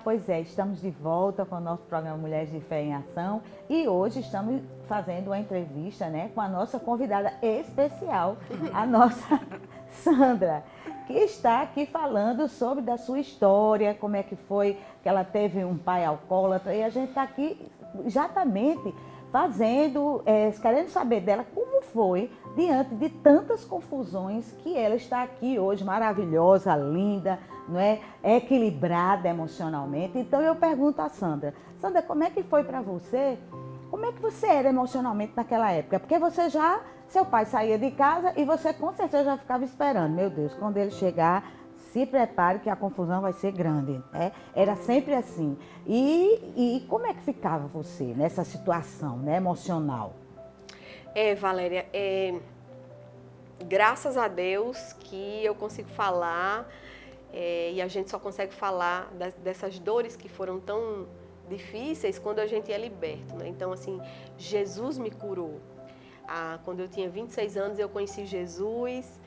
pois é, estamos de volta com o nosso programa Mulheres de Fé em Ação e hoje estamos fazendo uma entrevista, né, com a nossa convidada especial, a nossa Sandra, que está aqui falando sobre da sua história, como é que foi que ela teve um pai alcoólatra, e a gente está aqui exatamente fazendo, querendo saber dela como foi diante de tantas confusões que ela está aqui hoje, maravilhosa, linda, não é? Equilibrada emocionalmente. Então eu pergunto a Sandra, Sandra, como é que foi para você? Como é que você era emocionalmente naquela época? Porque você já, seu pai saía de casa e você com certeza já ficava esperando, meu Deus, quando ele chegar, se prepare que a confusão vai ser grande, né? Era sempre assim. E como é que ficava você nessa situação, né, emocional? Valéria, graças a Deus que eu consigo falar e a gente só consegue falar dessas dores que foram tão difíceis quando a gente é liberto, né? Então, assim, Jesus me curou. Quando eu tinha 26 anos, eu conheci Jesus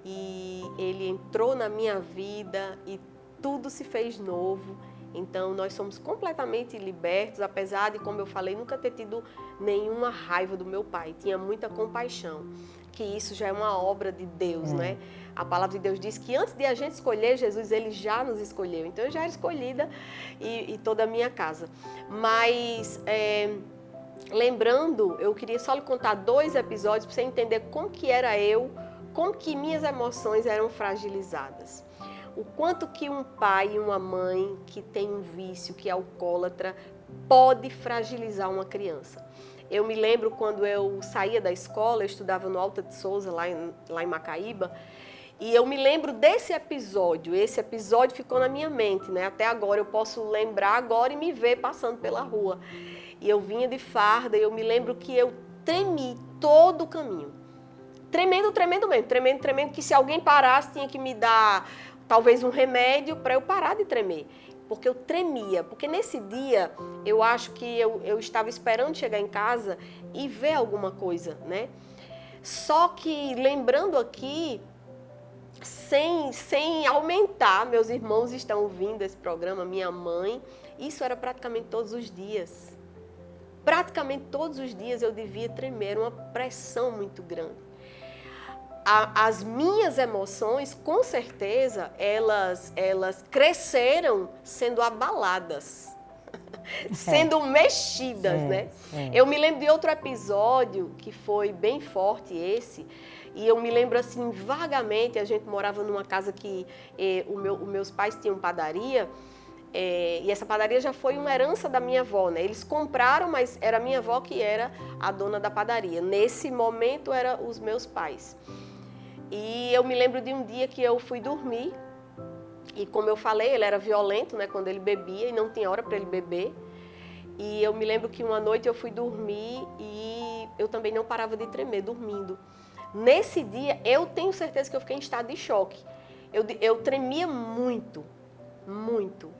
e ele entrou na minha vida e tudo se fez novo. Então, nós somos completamente libertos, apesar de, como eu falei, nunca ter tido nenhuma raiva do meu pai. Tinha muita compaixão, que isso já é uma obra de Deus, né? A palavra de Deus diz que antes de a gente escolher Jesus, ele já nos escolheu. Então, eu já era escolhida e toda a minha casa. Mas, lembrando, eu queria só lhe contar 2 episódios para você entender como que era eu, como que minhas emoções eram fragilizadas. O quanto que um pai e uma mãe que tem um vício, que é alcoólatra, pode fragilizar uma criança. Eu me lembro quando eu saía da escola, eu estudava no Alta de Souza, lá em Macaíba, e eu me lembro desse episódio. Esse episódio ficou na minha mente, né? Até agora eu posso lembrar agora e me ver passando pela rua. E eu vinha de farda e eu me lembro que eu tremi todo o caminho. Tremendo mesmo, que se alguém parasse tinha que me dar talvez um remédio para eu parar de tremer, porque eu tremia, porque nesse dia eu acho que eu estava esperando chegar em casa e ver alguma coisa, né? Só que lembrando aqui, sem aumentar, meus irmãos estão ouvindo esse programa, minha mãe, isso era praticamente todos os dias. Praticamente todos os dias eu devia tremer, uma pressão muito grande. As minhas emoções, com certeza, elas cresceram sendo abaladas, sendo mexidas, né? Eu me lembro de outro episódio que foi bem forte esse, e eu me lembro assim vagamente, a gente morava numa casa que os meus pais tinham padaria, e essa padaria já foi uma herança da minha avó, né? Eles compraram, mas era a minha avó que era a dona da padaria. Nesse momento, eram os meus pais. E eu me lembro de um dia que eu fui dormir, e como eu falei, ele era violento, né, quando ele bebia, e não tinha hora para ele beber. E eu me lembro que uma noite eu fui dormir e eu também não parava de tremer, dormindo. Nesse dia, eu tenho certeza que eu fiquei em estado de choque. Eu tremia muito, muito.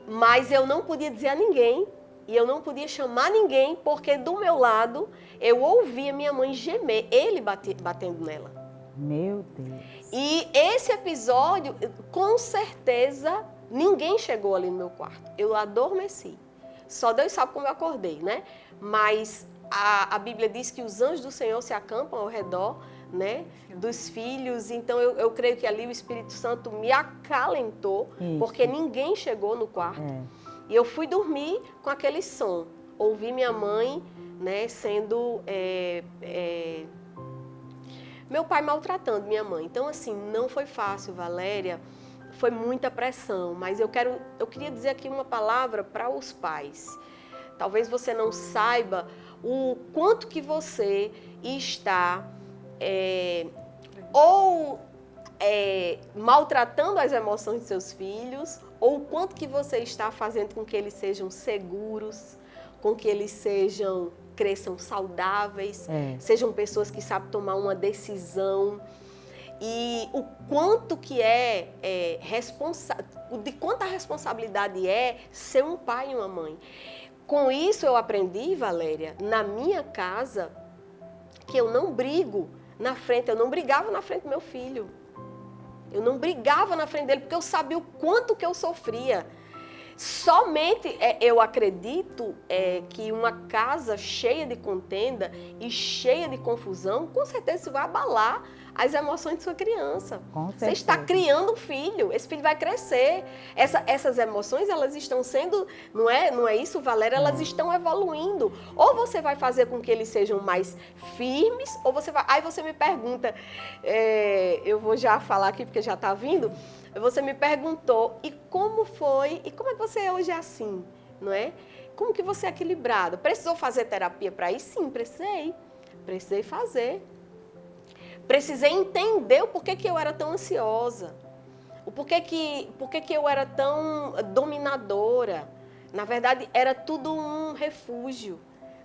Mas eu não podia dizer a ninguém, e eu não podia chamar ninguém, porque do meu lado, eu ouvia minha mãe gemer, ele batendo nela. Meu Deus. E esse episódio, com certeza, ninguém chegou ali no meu quarto. Eu adormeci. Só Deus sabe como eu acordei, né? Mas a Bíblia diz que os anjos do Senhor se acampam ao redor, né, dos filhos. Então, eu creio que ali o Espírito Santo me acalentou, porque ninguém chegou no quarto. E eu fui dormir com aquele som. Ouvi minha mãe, né, sendo... meu pai maltratando minha mãe. Então, assim, não foi fácil, Valéria. Foi muita pressão. Mas eu queria dizer aqui uma palavra para os pais. Talvez você não saiba o quanto que você está maltratando as emoções de seus filhos, ou o quanto que você está fazendo com que eles sejam seguros, com que eles cresçam saudáveis, sejam pessoas que sabem tomar uma decisão. E o quanto que de quanta responsabilidade é ser um pai e uma mãe. Com isso eu aprendi, Valéria, na minha casa, que eu não brigo na frente, eu não brigava na frente do meu filho. Eu não brigava na frente dele, porque eu sabia o quanto que eu sofria. Somente eu acredito que uma casa cheia de contenda e cheia de confusão, com certeza isso vai abalar as emoções de sua criança. Com Você está certeza. criando um filho, esse filho vai crescer. Essas emoções, elas estão sendo, não é isso, Valéria? Elas estão evoluindo. Ou você vai fazer com que eles sejam mais firmes, ou você vai... Aí você me pergunta, eu vou já falar aqui porque já está vindo, você me perguntou, e como foi, e como é que você hoje é assim, não é? Como que você é equilibrado? Precisou fazer terapia para isso? Sim, precisei fazer. Precisei entender o porquê que eu era tão ansiosa, o porquê que eu era tão dominadora. Na verdade, era tudo um refúgio,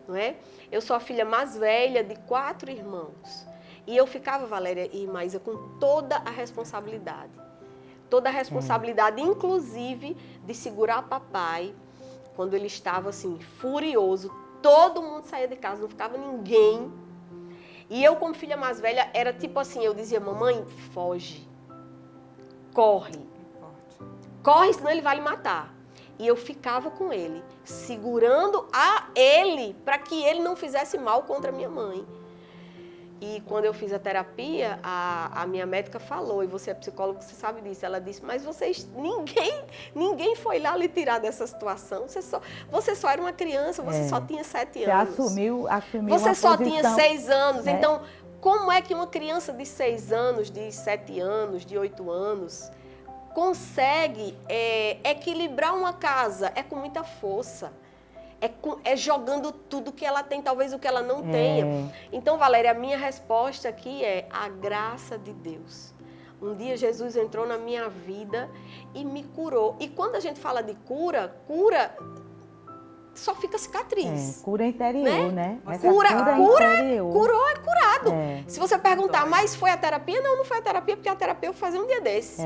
não é? Eu sou a filha mais velha de 4 irmãos. E eu ficava, Valéria e Maísa, com toda a responsabilidade. Toda a responsabilidade, inclusive, de segurar papai quando ele estava, assim, furioso. Todo mundo saía de casa, não ficava ninguém. E eu, como filha mais velha, era tipo assim, eu dizia, mamãe, foge, corre, senão ele vai lhe matar. E eu ficava com ele, segurando a ele, para que ele não fizesse mal contra a minha mãe. E quando eu fiz a terapia, a minha médica falou, e você é psicólogo, você sabe disso, ela disse, mas ninguém foi lá lhe tirar dessa situação, você só era uma criança, você só tinha 7 anos. Você assumiu você uma só posição, tinha 6 anos, né? Então, como é que uma criança de 6 anos, de 7 anos, de 8 anos, consegue equilibrar uma casa? É com muita força. É jogando tudo que ela tem, talvez o que ela não tenha. Então, Valéria, a minha resposta aqui é a graça de Deus. Um dia Jesus entrou na minha vida e me curou. E quando a gente fala de cura só fica cicatriz. Cura interior, né? Curou é curado. É. Se você perguntar, mas foi a terapia? Não foi a terapia, porque a terapia eu vou fazer um dia desse.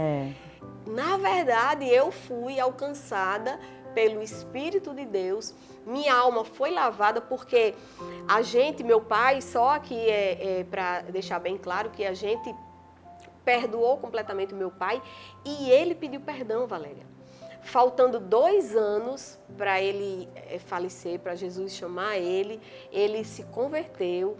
Na verdade, eu fui alcançada pelo Espírito de Deus, minha alma foi lavada, porque meu pai, só aqui para deixar bem claro que a gente perdoou completamente o meu pai e ele pediu perdão, Valéria. Faltando 2 anos para ele falecer, para Jesus chamar ele se converteu,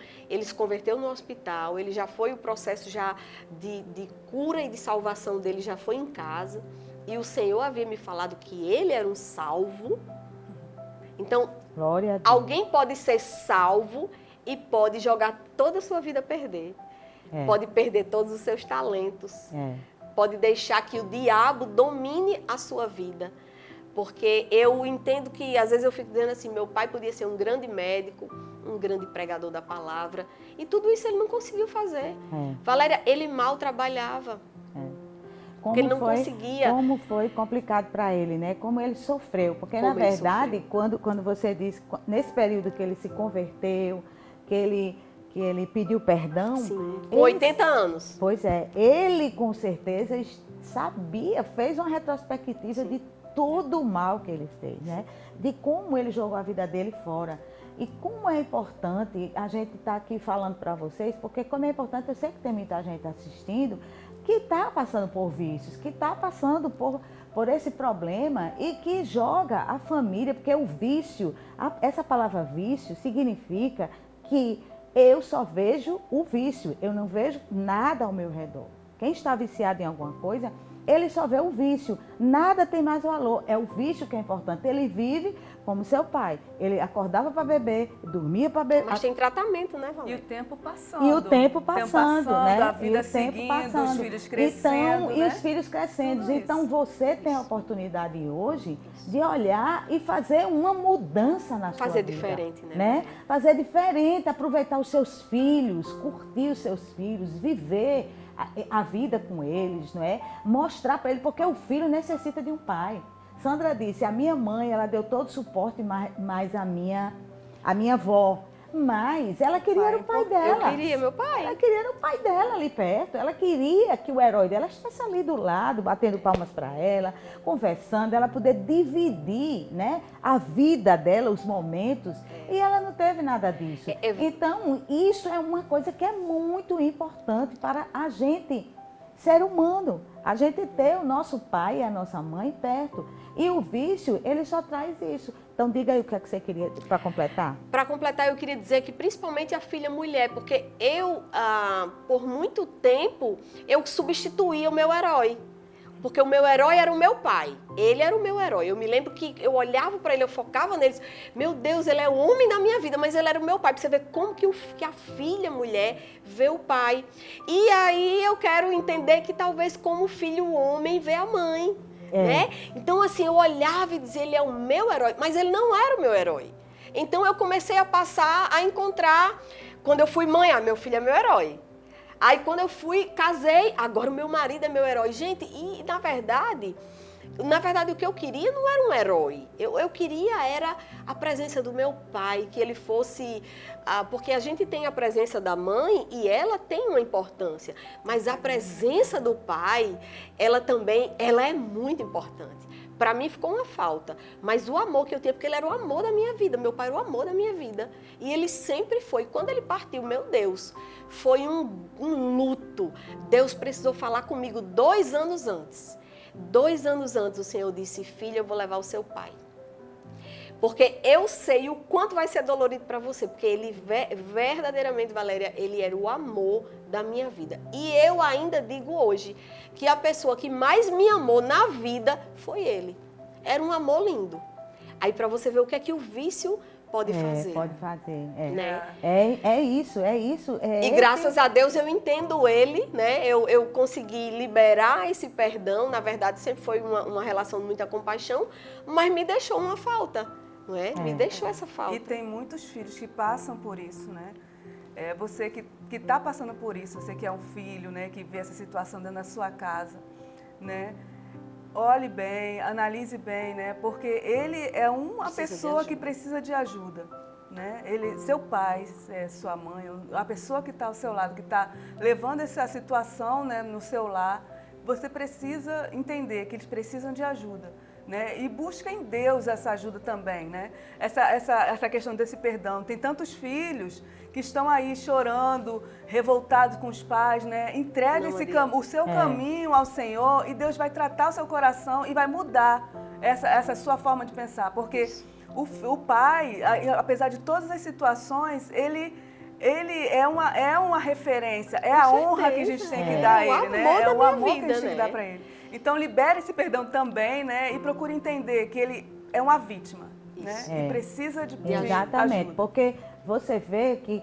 no hospital, ele já foi o processo já de cura e de salvação dele, já foi em casa. E o Senhor havia me falado que ele era um salvo. Então, alguém pode ser salvo e pode jogar toda a sua vida a perder. Pode perder todos os seus talentos. Pode deixar que o diabo domine a sua vida. Porque eu entendo que, às vezes eu fico dizendo assim, meu pai podia ser um grande médico, um grande pregador da palavra. E tudo isso ele não conseguiu fazer. Valéria, ele mal trabalhava. Porque ele não conseguia. Como foi complicado para ele, né? Como ele sofreu. Porque, na verdade, quando você diz, nesse período que ele se converteu, que ele pediu perdão... Sim, com 80 anos. Pois é, ele com certeza sabia, fez uma retrospectiva de todo o mal que ele fez, né? De como ele jogou a vida dele fora. E como é importante a gente estar aqui falando para vocês, porque como é importante, eu sei que tem muita gente assistindo, que está passando por vícios, que está passando por esse problema e que joga a família, porque o vício, essa palavra vício significa que eu só vejo o vício, eu não vejo nada ao meu redor. Quem está viciado em alguma coisa, ele só vê o vício, nada tem mais valor, é o vício que é importante. Ele vive como seu pai, ele acordava para beber, dormia para beber. Mas tem tratamento, né, Valéria? E o tempo passando. E o tempo passando, né? A vida seguindo, os filhos crescendo, E os filhos crescendo. Então você tem a oportunidade hoje de olhar e fazer uma mudança na sua vida. Fazer diferente, né? Fazer diferente, aproveitar os seus filhos, curtir os seus filhos, viver a vida com eles, não é? Mostrar para ele, porque o filho necessita de um pai. Sandra disse, a minha mãe, ela deu todo o suporte, mais a minha avó. Mas ela queria era o pai dela. Eu queria meu pai. Ela queria era o pai dela ali perto. Ela queria que o herói dela estivesse ali do lado, batendo palmas para ela, conversando, ela poder dividir, né, a vida dela, os momentos. E ela não teve nada disso. Então, isso é uma coisa que é muito importante para a gente ser humano, a gente ter o nosso pai e a nossa mãe perto. E o vício, ele só traz isso. Então diga aí o que é que você queria para completar. Para completar, eu queria dizer que principalmente a filha mulher, porque eu, por muito tempo, eu substituía o meu herói. Porque o meu herói era o meu pai, ele era o meu herói. Eu me lembro que eu olhava para ele, eu focava nele, meu Deus, ele é o homem da minha vida, mas ele era o meu pai. Para você ver como que a filha mulher vê o pai. E aí eu quero entender que talvez como o filho homem vê a mãe. Né? Então assim, eu olhava e dizia, ele é o meu herói, mas ele não era o meu herói. Então eu comecei a passar a encontrar, quando eu fui mãe, meu filho é meu herói. Aí quando eu casei, agora o meu marido é meu herói. Gente, e na verdade o que eu queria não era um herói. Eu queria era a presença do meu pai, que ele fosse... porque a gente tem a presença da mãe e ela tem uma importância. Mas a presença do pai, ela é muito importante. Para mim ficou uma falta, mas o amor que eu tinha, porque ele era o amor da minha vida, meu pai era o amor da minha vida. E ele sempre foi. Quando ele partiu, meu Deus, foi um luto. Deus precisou falar comigo 2 anos antes. 2 anos antes o Senhor disse, filha, eu vou levar o seu pai. Porque eu sei o quanto vai ser dolorido para você, porque ele verdadeiramente, Valéria, ele era o amor da minha vida. E eu ainda digo hoje que a pessoa que mais me amou na vida foi ele. Era um amor lindo. Aí para você ver o que é que o vício pode fazer. Pode fazer, né? É isso. E graças a Deus eu entendo ele, né? Eu consegui liberar esse perdão, na verdade sempre foi uma relação de muita compaixão, mas me deixou uma falta, não é? Me deixou essa falta. E tem muitos filhos que passam por isso, né? Você que está passando por isso, você que é um filho, né? Que vê essa situação dentro da sua casa, né? Olhe bem, analise bem, né? Porque ele é uma pessoa que precisa de ajuda, né? Seu pai, sua mãe, a pessoa que está ao seu lado, que está levando essa situação, né, no seu lar, você precisa entender que eles precisam de ajuda, né? E busca em Deus essa ajuda também, né? Essa questão desse perdão. Tem tantos filhos que estão aí chorando, revoltados com os pais, né? Entregue o seu caminho ao Senhor e Deus vai tratar o seu coração e vai mudar essa sua forma de pensar. Porque o pai, apesar de todas as situações, ele é uma referência, é a honra que a gente tem que dar a ele, né? É o amor que a gente tem que dar para ele. Então, libere esse perdão também, né? E procure entender que ele é uma vítima, né? E precisa de Exatamente, ajuda. porque você vê que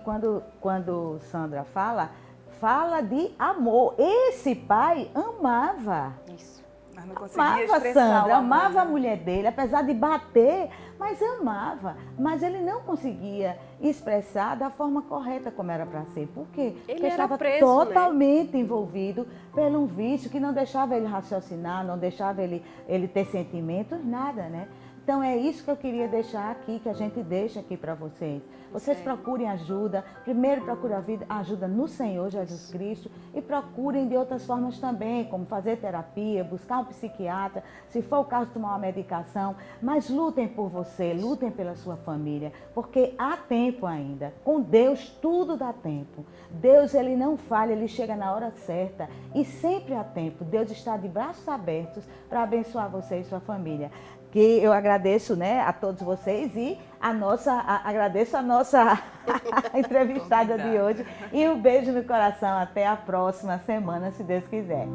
quando Sandra fala de amor. Esse pai amava. Isso. Mas não conseguia Amava expressar Sandra, o amor, amava né? a mulher dele, apesar de bater, mas amava. Mas ele não conseguia expressar da forma correta como era para ser. Por quê? Porque era estava preso, totalmente envolvido por um vício que não deixava ele raciocinar, não deixava ele ter sentimentos, nada, né? Então é isso que eu queria deixar aqui, que a gente deixa aqui para vocês. Vocês procurem ajuda, primeiro procurem ajuda no Senhor Jesus Cristo e procurem de outras formas também, como fazer terapia, buscar um psiquiatra, se for o caso tomar uma medicação, mas lutem por você, lutem pela sua família, porque há tempo ainda. Com Deus tudo dá tempo. Deus, ele não falha, ele chega na hora certa e sempre há tempo. Deus está de braços abertos para abençoar você e sua família. Que eu agradeço, né, a todos vocês e agradeço a nossa entrevistada de hoje. E um beijo no coração. Até a próxima semana, se Deus quiser.